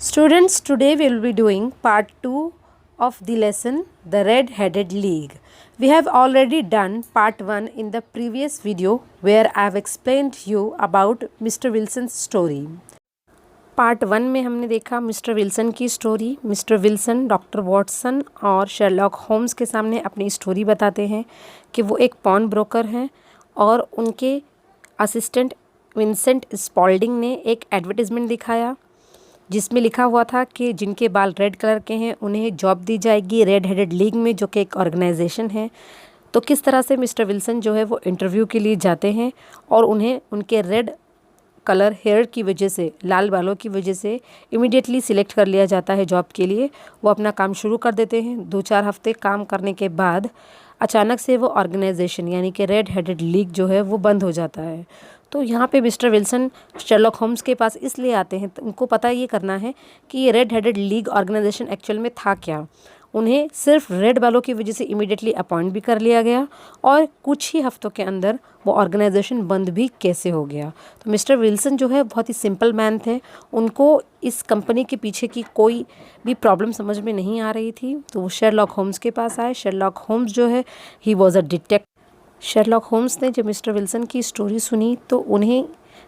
Students, today we will be doing part 2 of the lesson The Red-Headed League. We have already done part 1 in the previous video where I have explained you about Mr. Wilson's story. Part 1 में हमने देखा mister Wilson की story. Mister Wilson doctor Watson और Sherlock Holmes के सामने अपनी story बताते हैं कि वो एक पॉन ब्रोकर हैं और उनके असिस्टेंट विंसेंट स्पॉल्डिंग ने एक एडवर्टाइजमेंट दिखाया जिसमें लिखा हुआ था कि जिनके बाल रेड कलर के हैं उन्हें जॉब दी जाएगी रेड हेडेड लीग में, जो कि एक ऑर्गेनाइजेशन है। तो किस तरह से मिस्टर विल्सन जो है वो इंटरव्यू के लिए जाते हैं और उन्हें उनके रेड कलर हेयर की वजह से, लाल बालों की वजह से इमीडिएटली सिलेक्ट कर लिया जाता है जॉब के लिए। वो अपना काम शुरू कर देते हैं। 2-4 हफ्ते काम करने के बाद अचानक से वो ऑर्गेनाइजेशन यानी कि रेड हेडेड लीग जो है वो बंद हो जाता है। तो यहाँ पे मिस्टर विल्सन शर्लॉक होम्स के पास इसलिए आते हैं, तो उनको पता ये करना है कि ये red headed league organisation actual में था क्या। उन्हें सिर्फ रेड बालों की वजह से इमीडिएटली अपॉइंट भी कर लिया गया और कुछ ही हफ्तों के अंदर वो ऑर्गेनाइजेशन बंद भी कैसे हो गया। तो मिस्टर विल्सन जो है बहुत ही सिंपल मैन थे। उनको इस कंपनी के पीछे की कोई भी प्रॉब्लम समझ में नहीं आ रही थी, तो वो शर्लॉक होम्स के पास आए। शर्लॉक होम्स जो है he was a detective. Sherlock Holmes ने जब मिस्टर विल्सन की स्टोरी सुनी तो उन्हें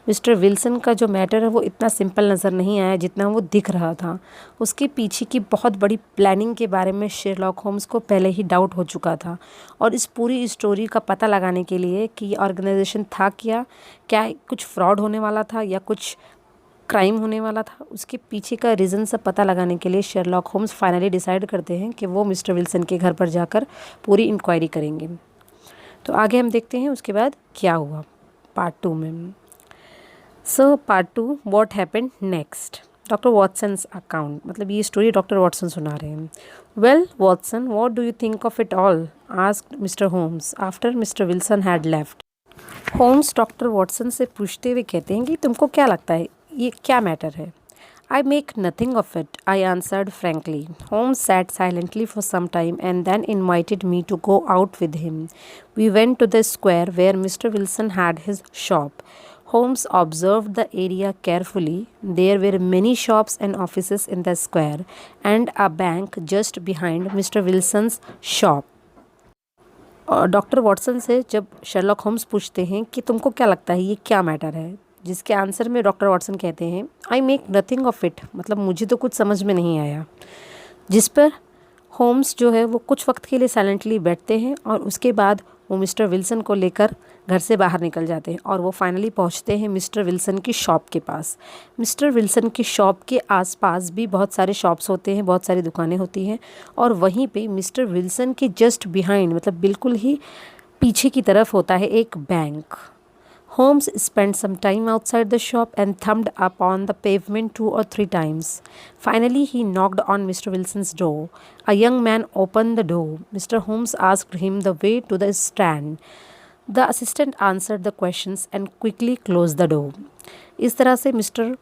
मिस्टर विल्सन का जो मैटर है वो इतना सिंपल नज़र नहीं आया जितना वो दिख रहा था। उसके पीछे की बहुत बड़ी प्लानिंग के बारे में शर्लॉक होम्स को पहले ही डाउट हो चुका था और इस पूरी स्टोरी का पता लगाने के लिए कि ये ऑर्गेनाइजेशन था क्या कुछ फ्रॉड होने वाला था या कुछ क्राइम होने वाला था, उसके पीछे का रीज़न सब पता लगाने के लिए शर्लॉक होम्स फाइनली डिसाइड करते हैं कि वो मिस्टर विल्सन के घर पर जाकर पूरी इंक्वायरी करेंगे। तो आगे हम देखते हैं उसके बाद क्या हुआ पार्ट 2 में। So part 2 what happened next. Doctor Watson's account, मतलब ये स्टोरी डॉक्टर वॉटसन सुना रहे हैं। Well Watson, what do you think of it all, asked mister Holmes after mister Wilson had left. Holmes doctor Watson से पूछते हुए कहते हैं कि तुमको क्या लगता है ये क्या मैटर है। I make nothing of it, I answered frankly. Holmes sat silently for some time and then invited me to go out with him. We went to the square where Mr. Wilson had his shop. Holmes observed the area carefully. There were many shops and offices in the square and a bank just behind Mr. Wilson's shop. और doctor Watson से जब Sherlock Holmes पूछते हैं कि तुमको क्या लगता है ये क्या मैटर है, जिसके आंसर में डॉक्टर वॉटसन कहते हैं I make nothing of it, मतलब मुझे तो कुछ समझ में नहीं आया। जिस पर होम्स जो है वो कुछ वक्त के लिए साइलेंटली बैठते हैं और उसके बाद वो मिस्टर विल्सन को लेकर घर से बाहर निकल जाते हैं और वो फाइनली पहुंचते हैं मिस्टर विल्सन की शॉप के पास। मिस्टर विल्सन की शॉप के आसपास भी बहुत सारे शॉप्स होते हैं, बहुत सारी दुकानें होती हैं और वहीं पे मिस्टर विल्सन के जस्ट बिहाइंड, मतलब बिल्कुल ही पीछे की तरफ होता है एक bank. Holmes spent some time outside the shop and thumped up on the pavement 2 or 3 times. Finally, he knocked on Mr. Wilson's door. A young man opened the door. Mr. Holmes asked him the way to the stand. The assistant answered the questions and quickly closed the door. इस तरह से mister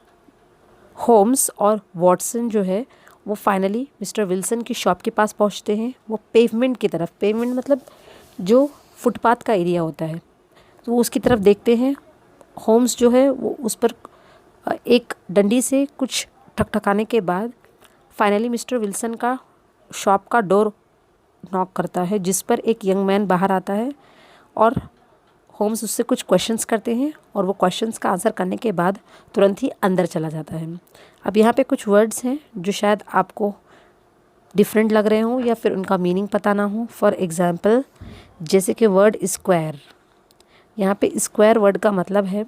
Holmes और Watson जो है वो finally mister Wilson की shop के पास पहुंचते हैं। वो पेवमेंट की तरफ, पेवमेंट मतलब जो फुटपाथ का एरिया होता है, तो वो उसकी तरफ देखते हैं। होम्स जो है वो उस पर एक डंडी से कुछ ठकठकाने के बाद फाइनली मिस्टर विल्सन का शॉप का डोर नॉक करता है, जिस पर एक यंग मैन बाहर आता है और होम्स उससे कुछ क्वेश्चंस करते हैं और वो क्वेश्चंस का आंसर करने के बाद तुरंत ही अंदर चला जाता है। अब यहाँ पे कुछ वर्ड्स हैं जो शायद आपको डिफरेंट लग रहे हों या फिर उनका मीनिंग पता ना हो। फॉर एग्ज़ाम्पल जैसे कि वर्ड स्क्वायर, यहाँ पे स्क्वायर वर्ड का मतलब है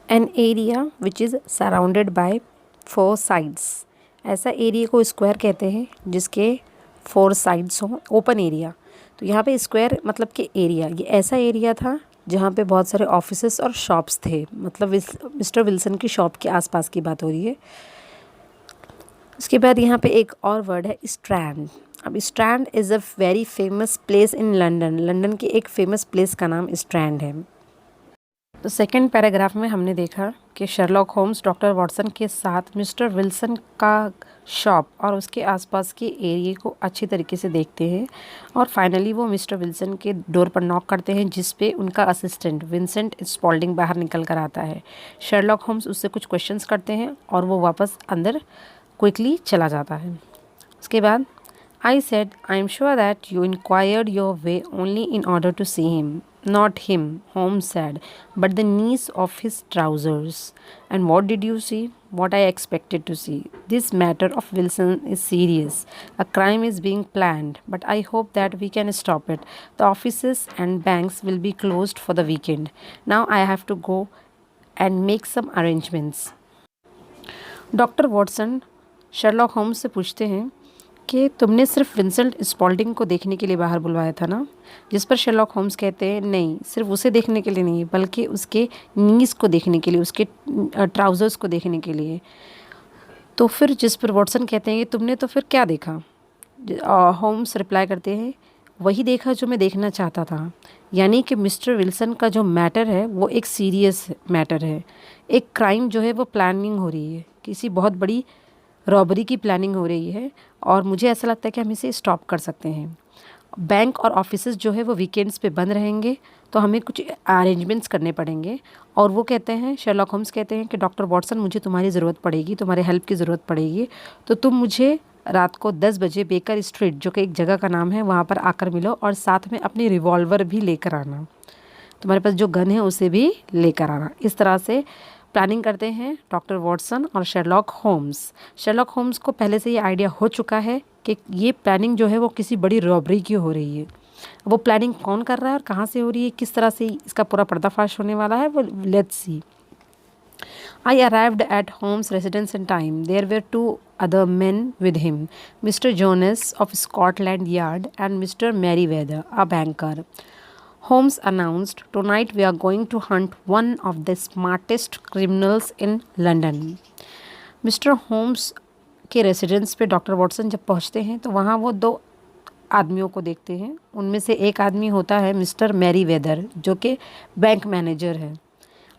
an area which is surrounded by 4 sides. ऐसा एरिया को स्क्वायर कहते हैं जिसके 4 साइड्स हों, ओपन एरिया। तो यहाँ पे स्क्वायर मतलब कि एरिया, ये ऐसा एरिया था जहाँ पे बहुत सारे ऑफिसेस और शॉप्स थे, मतलब मिस्टर विल्सन की शॉप के आसपास की बात हो रही है। उसके बाद यहाँ पे एक और वर्ड है स्ट्रैंड। अब strand is a very famous place in London. London की एक फेमस प्लेस का नाम स्ट्रैंड है। तो सेकंड पैराग्राफ में हमने देखा कि शर्लॉक होम्स डॉक्टर वॉटसन के साथ मिस्टर विल्सन का शॉप और उसके आसपास के एरिया को अच्छी तरीके से देखते हैं और फाइनली वो मिस्टर विल्सन के डोर पर नॉक करते हैं, जिस पे उनका असिस्टेंट विंसेंट स्पॉल्डिंग बाहर निकल कर आता है। शर्लॉक होम्स उससे कुछ क्वेश्चंस करते हैं और वो वापस अंदर क्विकली चला जाता है। उसके बाद I said, I am sure that you inquired your way only in order to see him. Not him, Holmes said, but the knees of his trousers. And what did you see? What I expected to see. This matter of Wilson is serious. A crime is being planned, but I hope that we can stop it. The offices and banks will be closed for the weekend. Now I have to go and make some arrangements. Doctor Watson Sherlock Holmes से पूछते हैं कि तुमने सिर्फ Vincent Spalding को देखने के लिए बाहर बुलवाया था ना? जिस पर शर्लॉक होम्स कहते हैं नहीं, सिर्फ उसे देखने के लिए नहीं बल्कि उसके नीज़ को देखने के लिए, उसके ट्राउज़र्स को देखने के लिए। तो फिर जिस पर वॉटसन कहते हैं कि तुमने तो फिर क्या देखा? होम्स रिप्लाई करते हैं वही देखा जो मैं देखना चाहता था, यानी कि मिस्टर विल्सन का जो मैटर है वो एक सीरियस मैटर है। एक क्राइम जो है वो प्लानिंग हो रही है, किसी बहुत बड़ी रॉबरी की प्लानिंग हो रही है और मुझे ऐसा लगता है कि हम इसे स्टॉप कर सकते हैं। बैंक और ऑफिसेस जो है वो वीकेंड्स पे बंद रहेंगे, तो हमें कुछ अरेंजमेंट्स करने पड़ेंगे। और वो कहते हैं, शर्लॉक होम्स कहते हैं कि डॉक्टर वॉटसन मुझे तुम्हारी ज़रूरत पड़ेगी, तुम्हारे हेल्प की ज़रूरत पड़ेगी, तो तुम मुझे रात को 10 बजे बेकर स्ट्रीट, जो कि एक जगह का नाम है, वहाँ पर आकर मिलो और साथ में अपनी रिवॉल्वर भी लेकर आना, तुम्हारे पास जो गन है उसे भी लेकर आना। इस तरह से प्लानिंग करते हैं डॉक्टर वॉटसन और शर्लॉक होम्स। शर्लॉक होम्स को पहले से ये आइडिया हो चुका है कि ये प्लानिंग जो है वो किसी बड़ी रॉबरी की हो रही है। वो प्लानिंग कौन कर रहा है और कहाँ से हो रही है, किस तरह से इसका पूरा पर्दाफाश होने वाला है, वो let's see. I arrived at Holmes' residence in time. There were two other men with him, Mr. Jonas of Scotland Yard and Mr. Merriweather, a banker. Holmes announced, "Tonight we are going to hunt one of the smartest criminals in London." Mister Holmes के residence पे doctor Watson जब पहुंचते हैं तो वहाँ वो दो आदमियों को देखते हैं। उनमें से एक आदमी होता है मिस्टर मैरीवेदर, जो कि बैंक मैनेजर है,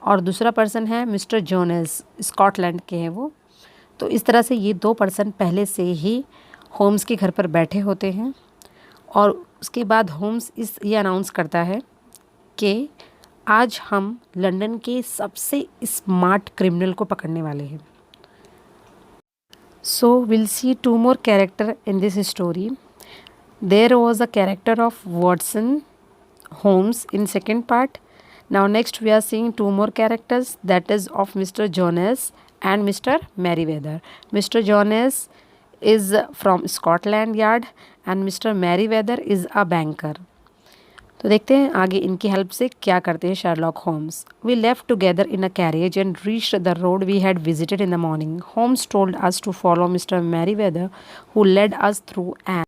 और दूसरा पर्सन है मिस्टर जोनेस, स्कॉटलैंड के हैं वो। तो इस तरह से ये दो पर्सन पहले से ही होम्स के घर पर बैठे होते हैं और उसके बाद होम्स ये अनाउंस करता है कि आज हम लंदन के सबसे स्मार्ट क्रिमिनल को पकड़ने वाले हैं। So will see two more character in this story. There was a character of Watson Holmes in second part. Now next we are seeing two more characters, that is of Mr. Jonas and Mr. Merriweather. Mr. Jonas is from Scotland Yard and Mr. Merriweather is a banker. तो देखते हैं आगे इनकी help से क्या करते हैं Sherlock Holmes. We left together in a carriage and reached the road we had visited in the morning. Holmes told us to follow Mr. Merriweather, who led us through an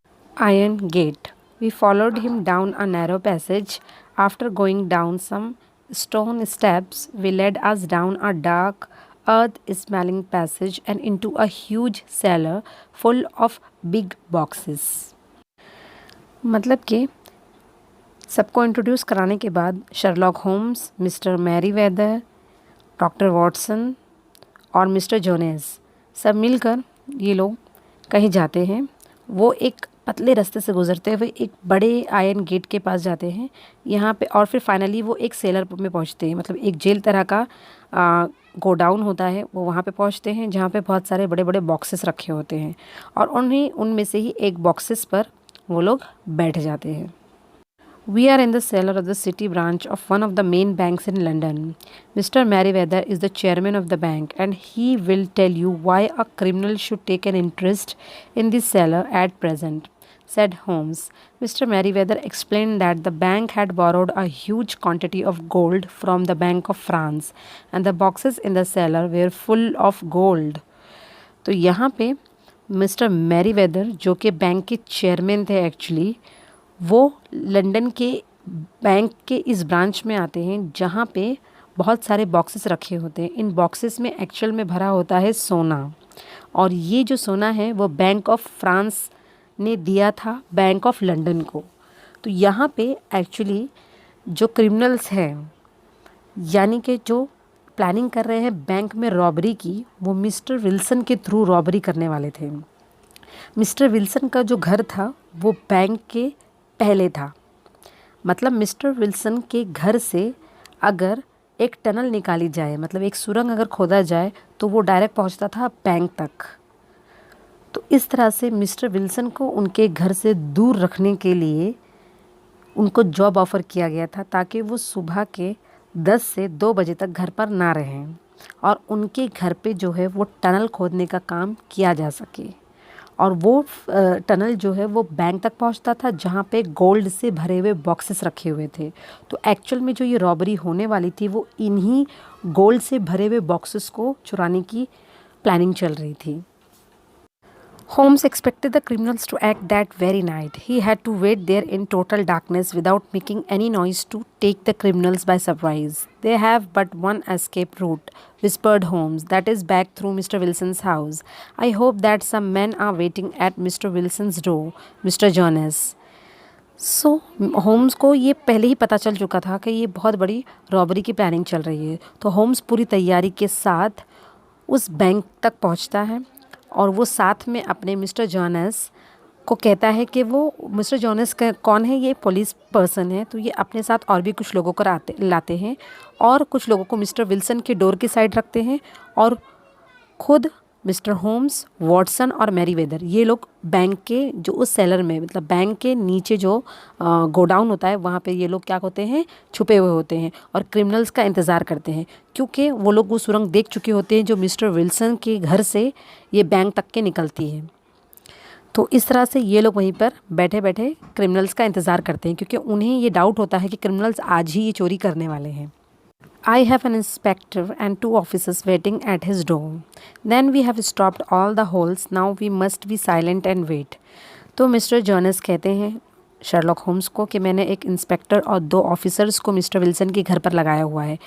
iron gate. We followed him down a narrow passage. After going down some stone steps, we led us down a dark, earth-smelling passage and into a huge cellar full of big boxes. मतलब कि सबको introduce कराने के बाद Sherlock Holmes, mister Merryweather, doctor Watson और mister Jones सब मिलकर ये लोग कहीं जाते हैं। वो एक पतले रास्ते से गुजरते हुए एक बड़े आयरन गेट के पास जाते हैं यहाँ पे, और फिर फाइनली वो एक सेलर में पहुँचते हैं, मतलब एक जेल तरह का गोडाउन होता है, वो वहाँ पे पहुँचते हैं जहाँ पे बहुत सारे बड़े बड़े बॉक्सेस रखे होते हैं और उनमें से ही एक बॉक्सेस पर वो लोग बैठ जाते हैं। We are in the cellar of the city branch of one of the main banks in London. Mr. Merriweather is the chairman of the bank and he will tell you why a criminal should take an interest in this cellar at present, said Holmes. Mr. Merriweather explained that the bank had borrowed a huge quantity of gold from the Bank of France and the boxes in the cellar were full of gold. तो यहाँ पे mister Merryweather, जो कि bank के chairman थे actually, वो London के bank के इस ब्रांच में आते हैं जहाँ पे बहुत सारे बॉक्सेस रखे होते हैं। इन बॉक्सेस में एक्चुअल में भरा होता है सोना, और ये जो सोना है वो बैंक ऑफ फ्रांस ने दिया था बैंक ऑफ लंदन को। तो यहाँ पे एक्चुअली जो क्रिमिनल्स हैं यानी कि जो प्लानिंग कर रहे हैं बैंक में रॉबरी की, वो मिस्टर विल्सन के थ्रू रॉबरी करने वाले थे। मिस्टर विल्सन का जो घर था वो बैंक के पहले था। मतलब मिस्टर विल्सन के घर से अगर एक टनल निकाली जाए, मतलब एक सुरंग अगर खोदा जाए, तो वो डायरेक्ट पहुंचता था बैंक तक। तो इस तरह से मिस्टर विल्सन को उनके घर से दूर रखने के लिए उनको जॉब ऑफ़र किया गया था, ताकि वो सुबह के 10 से 2 बजे तक घर पर ना रहें और उनके घर पे जो है वो टनल खोदने का काम किया जा सके। और वो टनल जो है वो बैंक तक पहुंचता था, जहां पे गोल्ड से भरे हुए बॉक्सेस रखे हुए थे। तो एक्चुअल में जो ये रॉबरी होने वाली थी वो इन्हीं गोल्ड से भरे हुए बॉक्सेस को चुराने की प्लानिंग चल रही थी। Holmes expected the criminals to act that very night. He had to wait there in total darkness without making any noise to take the criminals by surprise. They have but one escape route, whispered Holmes. That is back through Mr. Wilson's house. I hope that some men are waiting at Mr. Wilson's door, Mr. Jonas. So Holmes को ये पहले ही पता चल चुका था कि ये बहुत बड़ी रॉबरी की प्लानिंग चल रही है। तो होम्स पूरी तैयारी के साथ उस बैंक तक पहुंचता है और वो साथ में अपने मिस्टर जॉनस को कहता है कि वो मिस्टर जॉनस का कौन है, ये पुलिस पर्सन है। तो ये अपने साथ और भी कुछ लोगों को लाते हैं और कुछ लोगों को मिस्टर विल्सन के डोर की साइड रखते हैं और खुद मिस्टर होम्स, वॉटसन और मैरीवेदर, ये लोग बैंक के जो उस सेलर में, मतलब बैंक के नीचे जो गोडाउन होता है वहाँ पे ये लोग क्या होते हैं, छुपे हुए होते हैं और क्रिमिनल्स का इंतज़ार करते हैं, क्योंकि वो लोग वो सुरंग देख चुके होते हैं जो मिस्टर विल्सन के घर से ये बैंक तक के निकलती है। तो इस तरह से ये लोग वहीं पर बैठे बैठे क्रिमिनल्स का इंतज़ार करते हैं, क्योंकि उन्हें ये डाउट होता है कि क्रिमिनल्स आज ही ये चोरी करने वाले हैं। I have an inspector and 2 officers waiting at his door. Then we have stopped all the holes. Now we must be silent and wait. तो मिस्टर जॉनस कहते हैं शर्लॉक होम्स को कि मैंने एक इंस्पेक्टर और 2 ऑफिसर्स को मिस्टर विल्सन के घर पर लगाया हुआ है।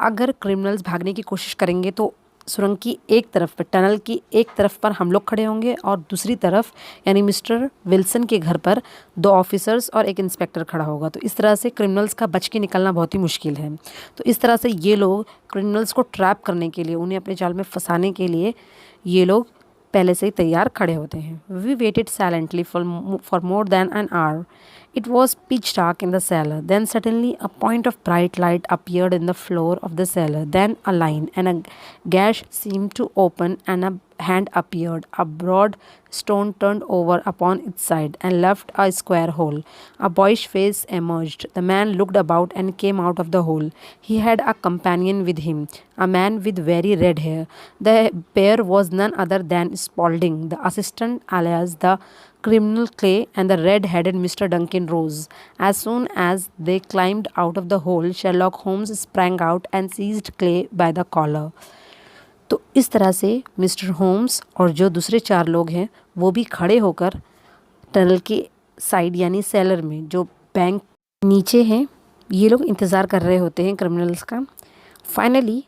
अगर क्रिमिनल्स भागने की कोशिश करेंगे तो सुरंग की एक तरफ पर, टनल की एक तरफ पर हम लोग खड़े होंगे और दूसरी तरफ यानी मिस्टर विल्सन के घर पर 2 ऑफिसर्स और एक इंस्पेक्टर खड़ा होगा। तो इस तरह से क्रिमिनल्स का बच के निकलना बहुत ही मुश्किल है। तो इस तरह से ये लोग क्रिमिनल्स को ट्रैप करने के लिए, उन्हें अपने जाल में फंसाने के लिए ये लोग पहले से ही तैयार खड़े होते हैं। We waited silently for more than an hour. It was pitch dark in the cellar. Then suddenly a point of bright light appeared in the floor of the cellar. Then a line and a gash seemed to open and a hand appeared. A broad stone turned over upon its side and left a square hole. A boyish face emerged. The man looked about and came out of the hole. He had a companion with him, a man with very red hair. The pair was none other than Spaulding, the assistant alias the criminal Clay, and the red-headed Mr. Duncan Rose. As soon as they climbed out of the hole, Sherlock Holmes sprang out and seized Clay by the collar. तो इस तरह से mister Holmes और जो दूसरे 4 लोग हैं वो भी खड़े होकर टनल के साइड यानी सेलर में जो बैंक नीचे हैं, ये लोग इंतज़ार कर रहे होते हैं क्रिमिनल्स का। फाइनली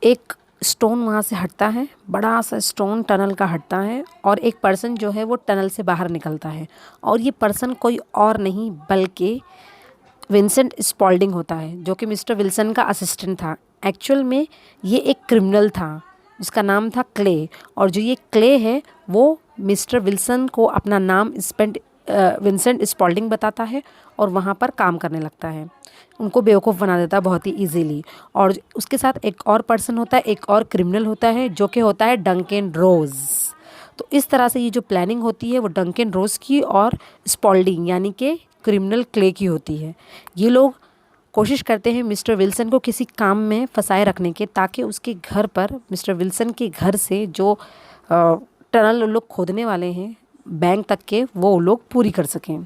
एक स्टोन वहाँ से हटता है, बड़ा सा स्टोन टनल का हटता है और एक पर्सन जो है वो टनल से बाहर निकलता है और ये पर्सन कोई और नहीं बल्कि विंसेंट स्पॉल्डिंग होता है, जो कि मिस्टर विल्सन का असिस्टेंट था। एक्चुअल में ये एक क्रिमिनल था जिसका नाम था क्ले, और जो ये क्ले है वो मिस्टर विल्सन को अपना नाम विंसेंट स्पॉल्डिंग बताता है और वहाँ पर काम करने लगता है, उनको बेवकूफ़ बना देता है बहुत ही इजीली। और उसके साथ एक और पर्सन होता है, एक और क्रिमिनल होता है जो कि होता है डंकन रोज़। तो इस तरह से ये जो प्लानिंग होती है वो डंकन रोज़ की और स्पॉल्डिंग यानी कि क्रिमिनल क्ले की होती है। ये लोग कोशिश करते हैं मिस्टर विल्सन को किसी काम में फंसाए रखने के, ताकि उसके घर पर, मिस्टर विल्सन के घर से जो टनल लोग खोदने वाले हैं बैंक तक के, वो लोग पूरी कर सकें।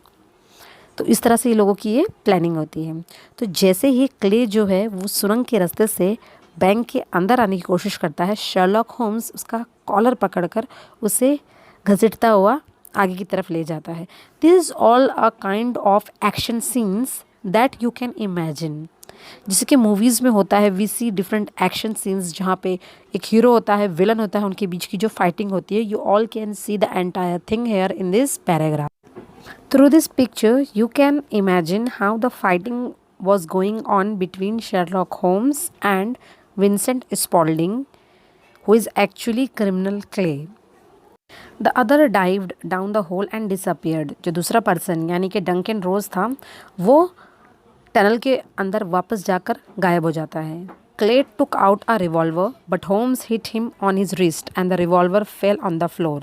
तो इस तरह से ये लोगों की ये प्लानिंग होती है। तो जैसे ही क्ले जो है वो सुरंग के रास्ते से बैंक के अंदर आने की कोशिश करता है, शर्लॉक होम्स उसका कॉलर पकड़कर उसे घसीटता हुआ आगे की तरफ ले जाता है। This is all a kind of action scenes that you can imagine, जैसे कि मूवीज़ में होता है। We see different action scenes जहाँ पे एक हीरो होता है, विलन होता है, उनके बीच की जो फाइटिंग होती है। You all can see the entire thing here in this paragraph. Through this picture, you can imagine how the fighting was going on between Sherlock Holmes and Vincent Spaulding, who is actually criminal Clay. The other dived down the hole and disappeared. जो दूसरा person यानी कि Duncan रोज था वो tunnel के अंदर वापस जाकर गायब हो जाता है. Clay took out a revolver, but Holmes hit him on his wrist and the revolver fell on the floor.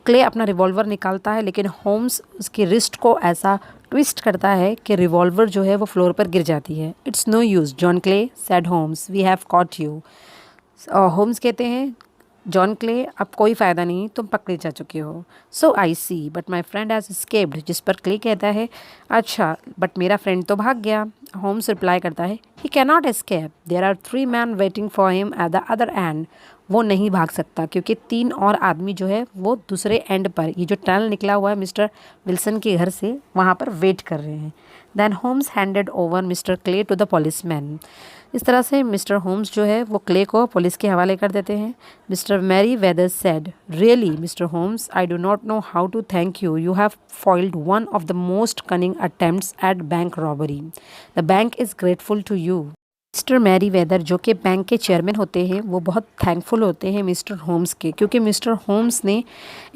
Clay अपना रिवॉल्वर निकालता है लेकिन होम्स उसकी रिस्ट को ऐसा ट्विस्ट करता है कि रिवॉल्वर जो है वो फ्लोर पर गिर जाती है. It's no use John Clay said Holmes, we have caught you. Holmes कहते हैं जॉन क्ले अब कोई फ़ायदा नहीं, तुम पकड़े जा चुके हो. So I see but my friend has escaped. जिस पर क्ले कहता है अच्छा बट मेरा फ्रेंड तो भाग गया. होम्स रिप्लाई करता है he can not escape, there are 3 man waiting for him at the other end. वो नहीं भाग सकता क्योंकि 3 और आदमी जो है वो दूसरे एंड पर, ये जो टनल निकला हुआ है मिस्टर विल्सन के घर से, वहाँ पर वेट कर रहे हैं. Then Holmes handed over mister Clay to the policeman. इस तरह से मिस्टर होम्स जो है वो क्ले को पुलिस के हवाले कर देते हैं. Mister Merryweather said really mister Holmes I do not know how to thank you, you have foiled one of the most cunning attempts at bank robbery. The bank is grateful to you. Mister Merryweather जो कि bank के chairman होते हैं वो बहुत thankful होते हैं mister Holmes के, क्योंकि मिस्टर होम्स ने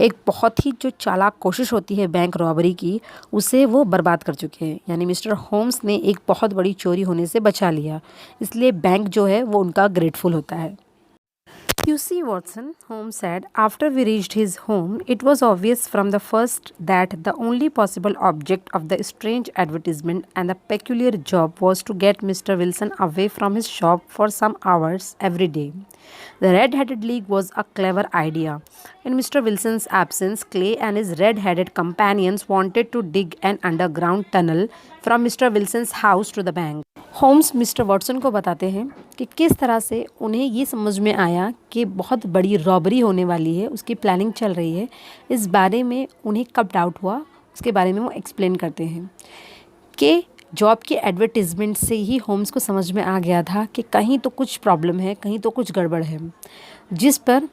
एक बहुत ही जो चालाक कोशिश होती है बैंक रॉबरी की उसे वो बर्बाद कर चुके हैं. यानी मिस्टर होम्स ने एक बहुत बड़ी चोरी होने से बचा लिया, इसलिए बैंक जो है वो उनका ग्रेटफुल होता है. You see, Watson, Holmes said, after we reached his home, it was obvious from the first that the only possible object of the strange advertisement and the peculiar job was to get Mr. Wilson away from his shop for some hours every day. The red-headed league was a clever idea. In Mr. Wilson's absence, Clay and his red-headed companions wanted to dig an underground tunnel from Mr. Wilson's house to the bank. Holmes mister Watson को बताते हैं कि किस तरह से उन्हें ये समझ में आया कि बहुत बड़ी रॉबरी होने वाली है, उसकी प्लानिंग चल रही है. इस बारे में उन्हें कब डाउट हुआ उसके बारे में वो एक्सप्लेन करते हैं कि जॉब की एडवर्टीज़मेंट से ही होम्स को समझ में आ गया था कि कहीं तो कुछ प्रॉब्लम है, कहीं तो कुछ गड़बड़ है. जिस पर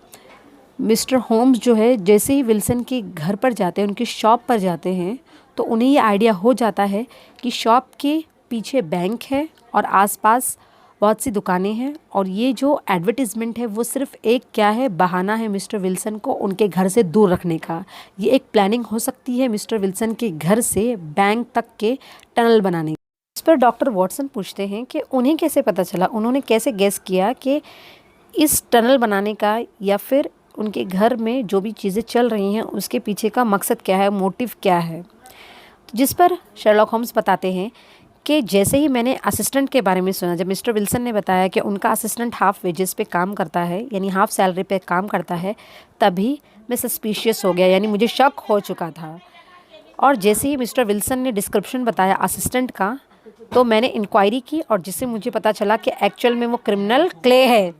मिस्टर होम्स जो है जैसे ही विल्सन के घर पर जाते हैं, उनकी शॉप पर जाते हैं, तो उन्हें ये आइडिया हो जाता है कि शॉप के पीछे बैंक है और आसपास बहुत सी दुकानें हैं और ये जो एडवर्टीज़मेंट है वो सिर्फ एक क्या है, बहाना है मिस्टर विल्सन को उनके घर से दूर रखने का. ये एक प्लानिंग हो सकती है मिस्टर विल्सन के घर से बैंक तक के टनल बनाने की. इस पर डॉक्टर वॉटसन पूछते हैं कि उन्हें कैसे पता चला, उन्होंने कैसे गेस किया कि इस टनल बनाने का या फिर उनके घर में जो भी चीज़ें चल रही हैं उसके पीछे का मकसद क्या है, मोटिव क्या है. जिस पर शर्लॉक होम्स बताते हैं कि जैसे ही मैंने असिस्टेंट के बारे में सुना, जब मिस्टर विल्सन ने बताया कि उनका असिस्टेंट हाफ वेजेस पे काम करता है यानी हाफ सैलरी पे काम करता है, तभी मैं सस्पिशियस हो गया, यानी मुझे शक हो चुका था. और जैसे ही मिस्टर विल्सन ने डिस्क्रिप्शन बताया असिस्टेंट का, तो मैंने इंक्वायरी की और जिससे मुझे पता चला कि एक्चुअल में वो क्रिमिनल क्ले है.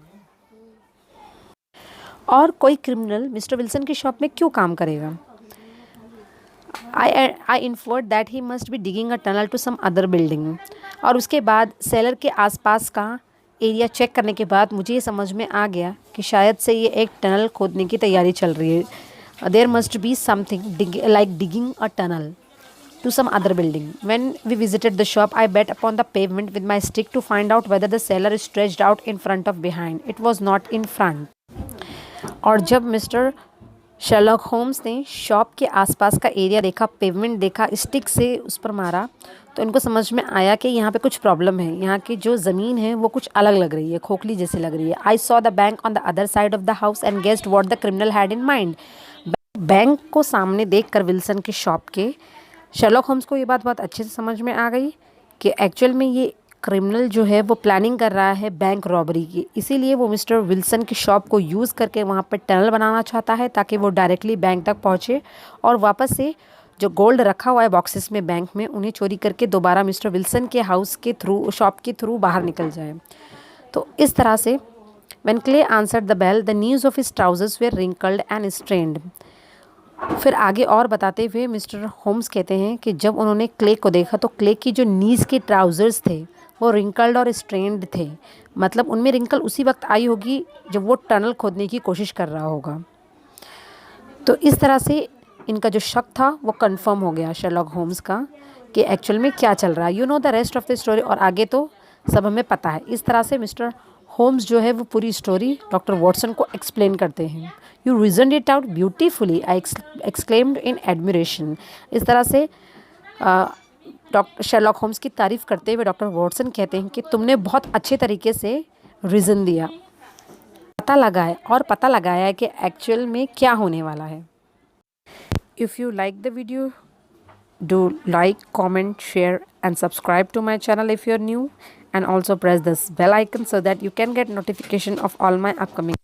और कोई क्रिमिनल मिस्टर विल्सन की शॉप में क्यों काम करेगा. I inferred that he must be digging a tunnel to some other building. और उसके बाद सेलर के आसपास का एरिया चेक करने के बाद मुझे ये समझ में आ गया कि शायद से ये एक टनल खोदने की तैयारी चल रही है. There must be something like digging a tunnel to some other building. When we visited the shop, I bet upon the pavement with my stick to find out whether the cellar is stretched out in front or behind. It was not in front. और जब mister Sherlock Holmes ने shop के आसपास का area देखा, pavement देखा, stick से उस पर मारा, तो इनको समझ में आया कि यहाँ पे कुछ प्रॉब्लम है. यहाँ की जो ज़मीन है वो कुछ अलग लग रही है, खोखली जैसे लग रही है. I saw the bank on the other side of the house and guessed what the criminal had in mind. Bank को सामने देखकर विल्सन के शॉप के शर्लॉक होम्स को ये बात बहुत अच्छे से समझ में आ गई कि एक्चुअल में ये क्रिमिनल जो है वो प्लानिंग कर रहा है बैंक रॉबरी की. इसीलिए वो मिस्टर विल्सन की शॉप को यूज़ करके वहाँ पर टनल बनाना चाहता है ताकि वो डायरेक्टली बैंक तक पहुँचे और वापस से जो गोल्ड रखा हुआ है बॉक्सेस में बैंक में, उन्हें चोरी करके दोबारा मिस्टर विल्सन के हाउस के थ्रू, शॉप के थ्रू बाहर निकल जाए. तो इस तरह से when Clay answered the bell the knees of his trousers were wrinkled and strained. फिर आगे और बताते हुए मिस्टर होम्स कहते हैं कि जब उन्होंने क्ले को देखा तो क्ले की जो नीज़ के ट्राउज़र्स थे वो रिंकल्ड और स्ट्रेन्ड थे. मतलब उनमें रिंकल उसी वक्त आई होगी जब वो टनल खोदने की कोशिश कर रहा होगा. तो इस तरह से इनका जो शक था वो कंफर्म हो गया शर्लॉक होम्स का कि एक्चुअल में क्या चल रहा है। You know the rest of the story, और आगे तो सब हमें पता है। इस तरह से मिस्टर होम्स जो है वो पूरी स्टोरी डॉक्टर वॉटसन को एक्सप्लेन करते हैं। You reason it out beautifully, I exclaimed in admiration. इस तरह से डॉक्टर शेरलॉक होम्स की तारीफ करते हुए डॉक्टर वॉटसन कहते हैं कि तुमने बहुत अच्छे तरीके से रीज़न दिया, पता लगाया है कि एक्चुअल में क्या होने वाला है। If you like the video, do like, comment, share and subscribe to my channel if you're new, and also press this bell icon so that you can get notification of all my upcoming